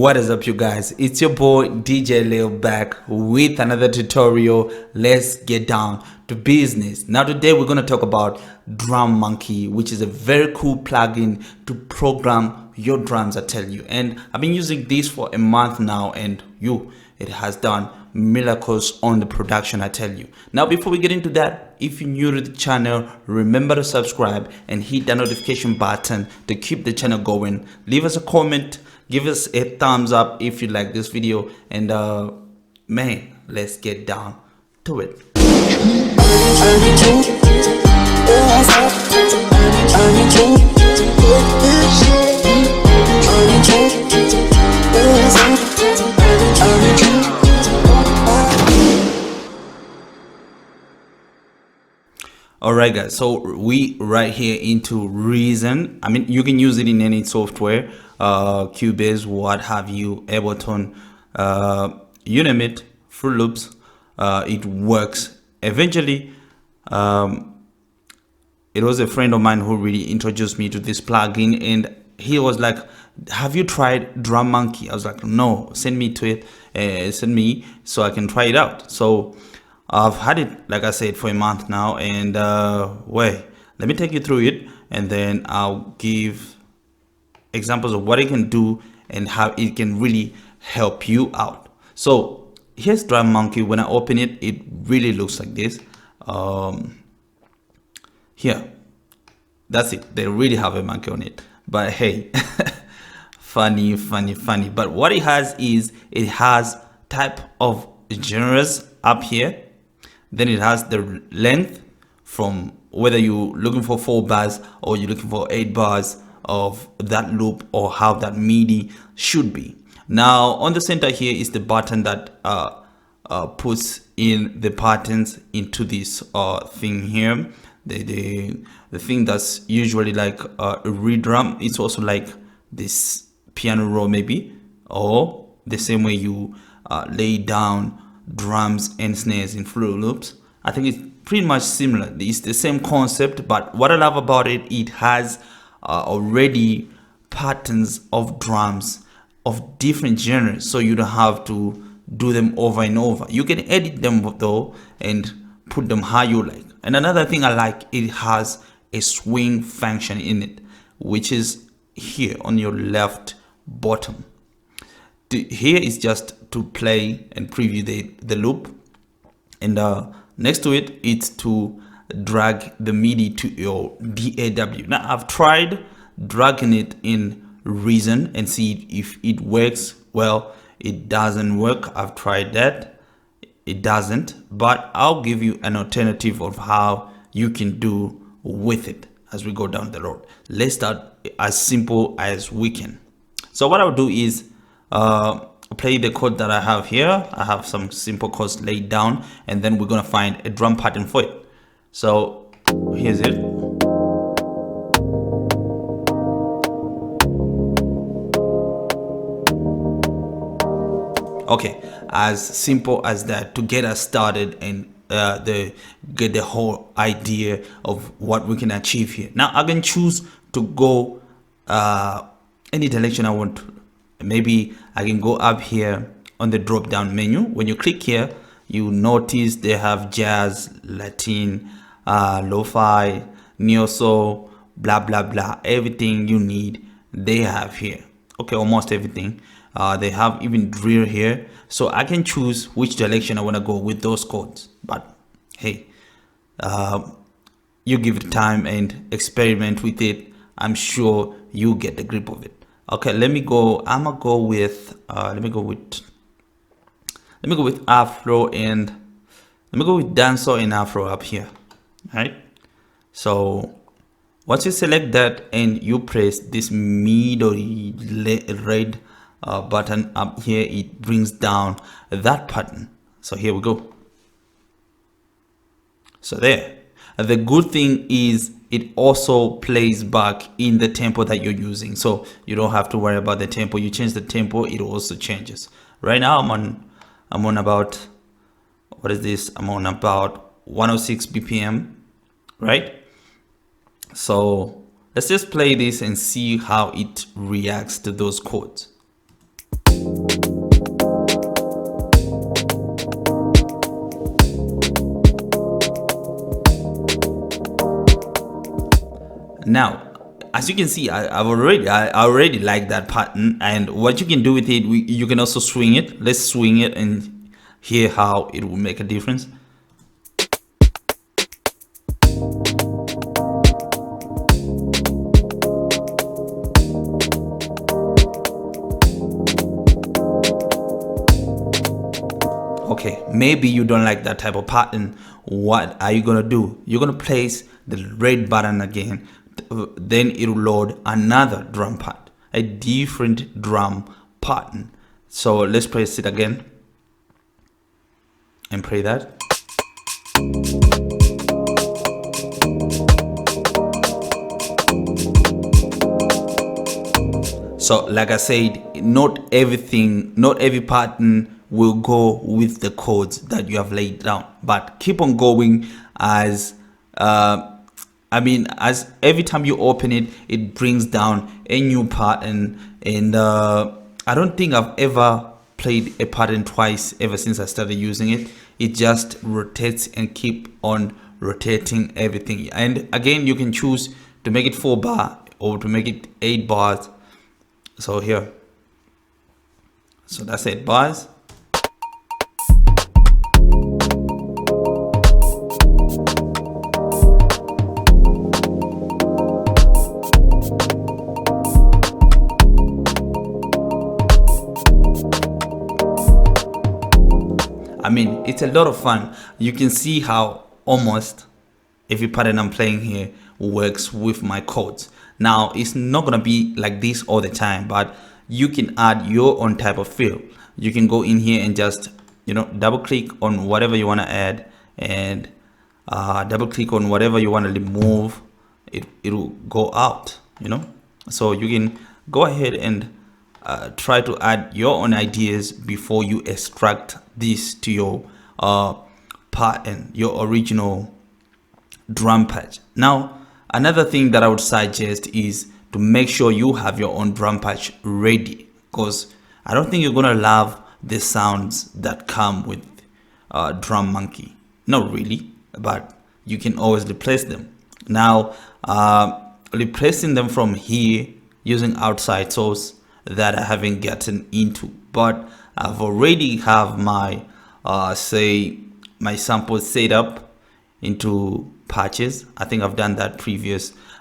What is up, you guys? It's your boy DJ Leo back with another tutorial. Let's get down to business. Now today we're going to talk about Drum Monkey, which is a very cool plugin to program your drums, I tell you. And I've been using this for a month now, and it has done miracles on the production, I tell you. Now before we get into that, if you're new to the channel, remember to subscribe and hit the notification button to keep the channel going. Leave us a comment, give us a thumbs up if you like this video, and man, let's get down to it. Alright guys, so we right here into Reason. I mean, you can use it in any software, Cubase, what have you, Ableton, you name it, Fruit Loops. It works. Eventually, it was a friend of mine who really introduced me to this plugin, and he was like, have you tried Drum Monkey? I was like, no, send me to it, send me so I can try it out. So I've had it, like I said, for a month now, and wait, let me take you through it, and then I'll give examples of what it can do and how it can really help you out. So here's Drum Monkey. When I open it, it really looks like this. Here, that's it. They really have a monkey on it, but hey, funny. But what it has is, it has type of genres up here. Then it has the length, from whether you're looking for 4 bars or you're looking for 8 bars of that loop, or how that MIDI should be. Now on the center here is the button that puts in the patterns into this thing here. The thing that's usually like a reed drum. It's also like this piano roll maybe, or the same way you lay down drums and snares in Fruit Loops. I think it's pretty much similar. It's the same concept, but what I love about it, it has already patterns of drums of different genres, so you don't have to do them over and over. You can edit them though and put them how you like. And another thing I like, it has a swing function in it, which is here on your left bottom. Here is just to play and preview the loop, and next to it, it's to drag the MIDI to your DAW. Now I've tried dragging it in Reason and see if it works. Well, it doesn't work. I've tried that, it doesn't, but I'll give you an alternative of how you can do with it as we go down the road. Let's start as simple as we can. So what I'll do is play the code that I have here. I have some simple codes laid down, and then we're gonna find a drum pattern for it. So here's it. Okay, as simple as that to get us started and get the whole idea of what we can achieve here. Now I can choose to go any direction I want to. Maybe I can go up here on the drop down menu. When you click here, you notice they have jazz, Latin, lo-fi, neo-soul, blah blah blah. Everything you need they have here. Okay, almost everything. They have even drill here, so I can choose which direction I want to go with those codes. But hey, you give it time and experiment with it. I'm sure you get the grip of it. Okay, let me go. I'm gonna go with let me go with Afro, and let me go with dancehall and Afro up here. All right, so once you select that and you press this middle red button up here, it brings down that pattern. So here we go. So there. The good thing is it also plays back in the tempo that you're using, so you don't have to worry about the tempo. You change the tempo, it also changes. Right now I'm on about, what is this? I'm on about 106 BPM, right? So let's just play this and see how it reacts to those chords. Now, as you can see, I already like that pattern, and what you can do with it, you can also swing it. Let's swing it and hear how it will make a difference. Okay, maybe you don't like that type of pattern. What are you gonna do? You're gonna place the red button again, then it will load another drum part, a different drum pattern. So let's press it again and play that. So like I said, not every pattern will go with the codes that you have laid down, but keep on going as as every time you open it, it brings down a new pattern. And I don't think I've ever played a pattern twice ever since I started using it. It just rotates and keep on rotating everything. And again, you can choose to make it 4 bar or to make it 8 bars. So here, so that's 8 bars. I mean, it's a lot of fun. You can see how almost every pattern I'm playing here works with my codes. Now, it's not gonna be like this all the time, but you can add your own type of feel. You can go in here and just, double click on whatever you want to add, and double click on whatever you want to remove. It'll go out, so you can go ahead and try to add your own ideas before you extract this to your pattern, your original drum patch. Now, another thing that I would suggest is to make sure you have your own drum patch ready, because I don't think you're gonna love the sounds that come with Drum Monkey. Not really, but you can always replace them. Now, replacing them from here using outside source that I haven't gotten into, but I've already have my my samples set up into patches. I think I've done that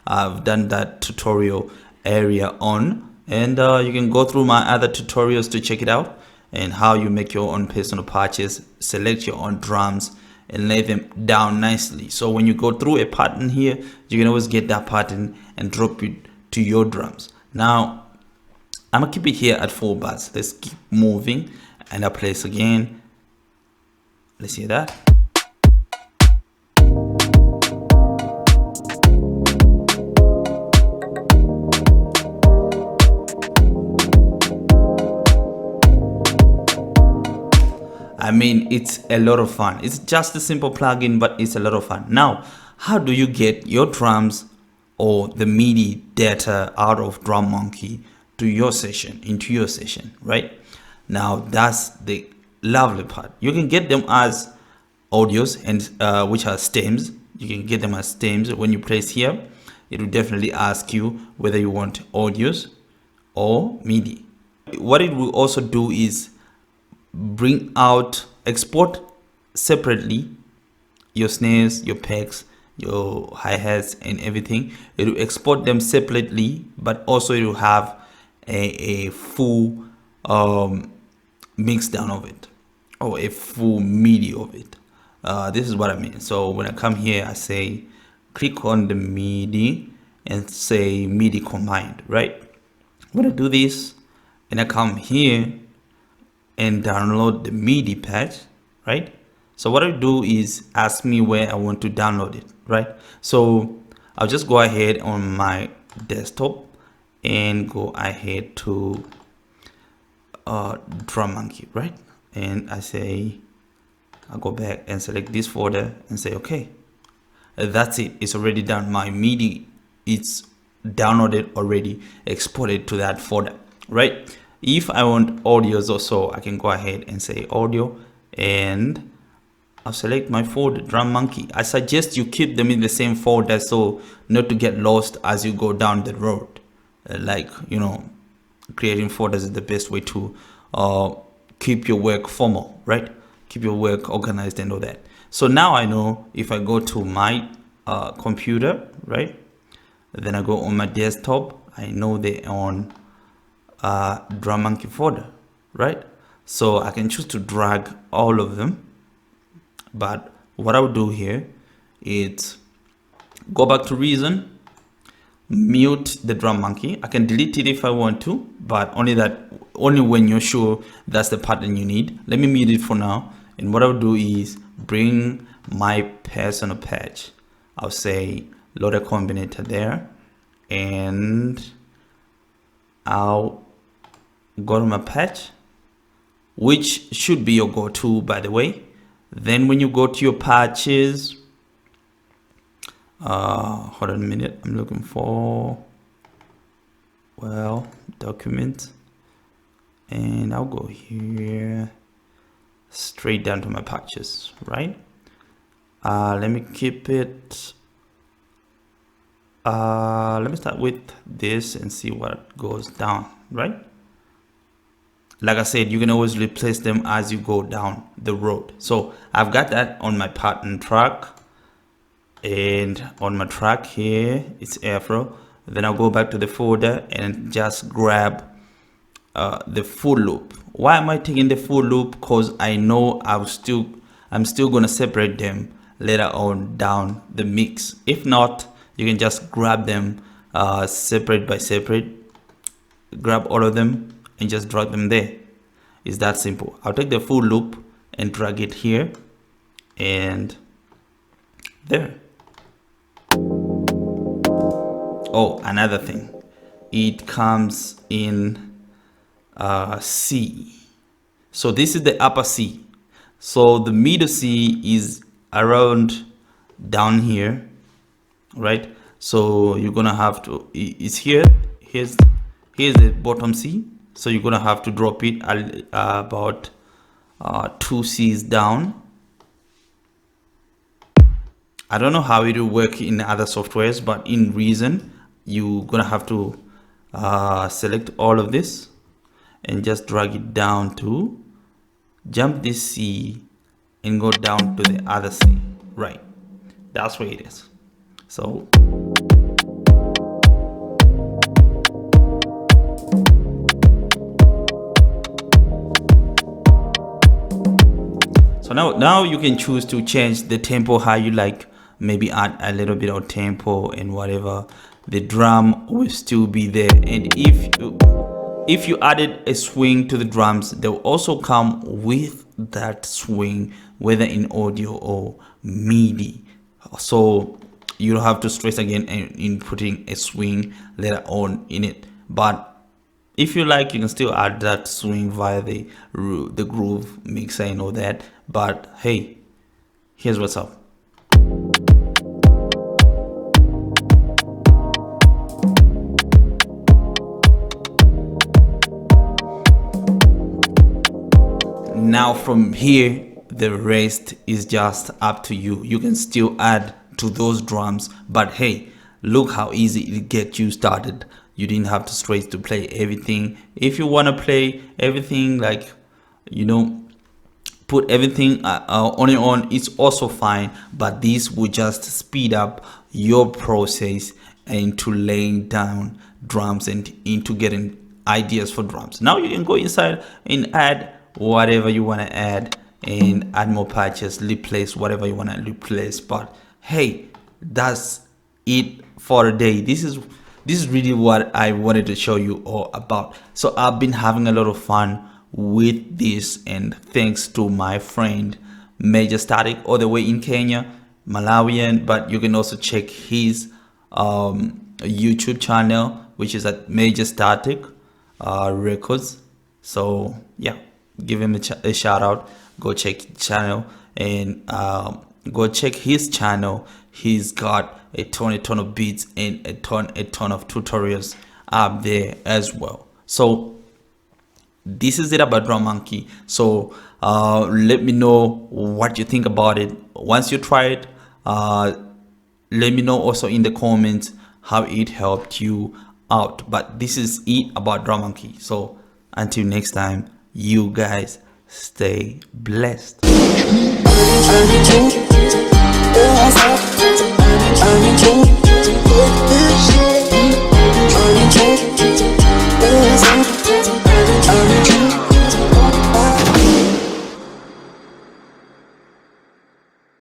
I've done that tutorial area on, and you can go through my other tutorials to check it out, and how you make your own personal patches, select your own drums and lay them down nicely. So when you go through a pattern here, you can always get that pattern and drop it to your drums. Now, I'm gonna keep it here at 4 bars. Let's keep moving, and I place again. Let's hear that. I mean, it's a lot of fun. It's just a simple plugin, but it's a lot of fun. Now, how do you get your drums or the MIDI data out of Drum Monkey to your session, into your session, right? Now, that's the lovely part. You can get them as audios, and which are stems. You can get them as stems. When you place here, it will definitely ask you whether you want audios or MIDI. What it will also do is export separately your snares, your picks, your hi-hats and everything. It will export them separately, but also it will have a full mix down of it, or a full MIDI of it. This is what I mean. So when I come here, I say click on the MIDI and say MIDI combined, right? When I do this and I come here and download the MIDI patch, right? So what I do is ask me where I want to download it, right? So I'll just go ahead on my desktop and go ahead to Drum Monkey, right? And I'll go back and select this folder and say, okay, that's it. It's already done. My MIDI, it's downloaded already, exported to that folder, right? If I want audios also, I can go ahead and say audio, and I'll select my folder, Drum Monkey. I suggest you keep them in the same folder so not to get lost as you go down the road. Like, you know, creating folders is the best way to keep your work formal, right? Keep your work organized and all that. So now I know if I go to my computer, right? Then I go on my desktop, I know they're on Drum Monkey folder, right? So I can choose to drag all of them. But what I would do here is go back to Reason, mute the Drum Monkey. I can delete it if I want to, but only when you're sure that's the pattern you need. Let me mute it for now. And what I'll do is bring my personal patch. I'll say load a combinator there, and I'll go to my patch, which should be your go-to, by the way. Then when you go to your patches, hold on a minute, I'm looking for, well, document, and I'll go here straight down to my patches, right? Let me keep it, let me start with this and see what goes down, right? Like I said, you can always replace them as you go down the road. So I've got that on my pattern track, and on my track here it's Afro. Then I'll go back to the folder and just grab the full loop. Why am I taking the full loop? Because I know I'm still going to separate them later on down the mix. If not, you can just grab them separate by separate, grab all of them and just drag them there. It's that simple. I'll take the full loop and drag it here and there. Oh, another thing, it comes in C. So this is the upper C. So the middle C is around down here, right? So you're gonna have to, it's here, here's the bottom C. So you're gonna have to drop it about 2 C's down. I don't know how it will work in other softwares, but in Reason, you're gonna have to select all of this and just drag it down to jump this C and go down to the other C, right? That's where it is. So now you can choose to change the tempo how you like, maybe add a little bit of tempo and whatever. The drum will still be there, and if you added a swing to the drums, they will also come with that swing, whether in audio or MIDI. So you don't have to stress again in putting a swing later on in it. But if you like, you can still add that swing via the groove mixer and all that. But hey, here's what's up. Now from here, the rest is just up to you. You can still add to those drums, but hey, look how easy it gets you started. You didn't have to stress to play everything. If you want to play everything, like, you know, put everything on your own, it's also fine, but this will just speed up your process into laying down drums and into getting ideas for drums. Now you can go inside and add whatever you want to add and add more patches, replace whatever you want to replace. But hey, that's it for today. This is really what I wanted to show you all about. So I've been having a lot of fun with this, and thanks to my friend Major Static, all the way in Kenya, Malawian. But you can also check his YouTube channel, which is at Major Static Records. So yeah, give him a shout out. Go check his channel and go check his channel. He's got a ton of beats and a ton of tutorials up there as well. So this is it about Drum Monkey. So let me know what you think about it once you try it. Let me know also in the comments how it helped you out. But this is it about Drum Monkey. So until next time, you guys stay blessed. Untitled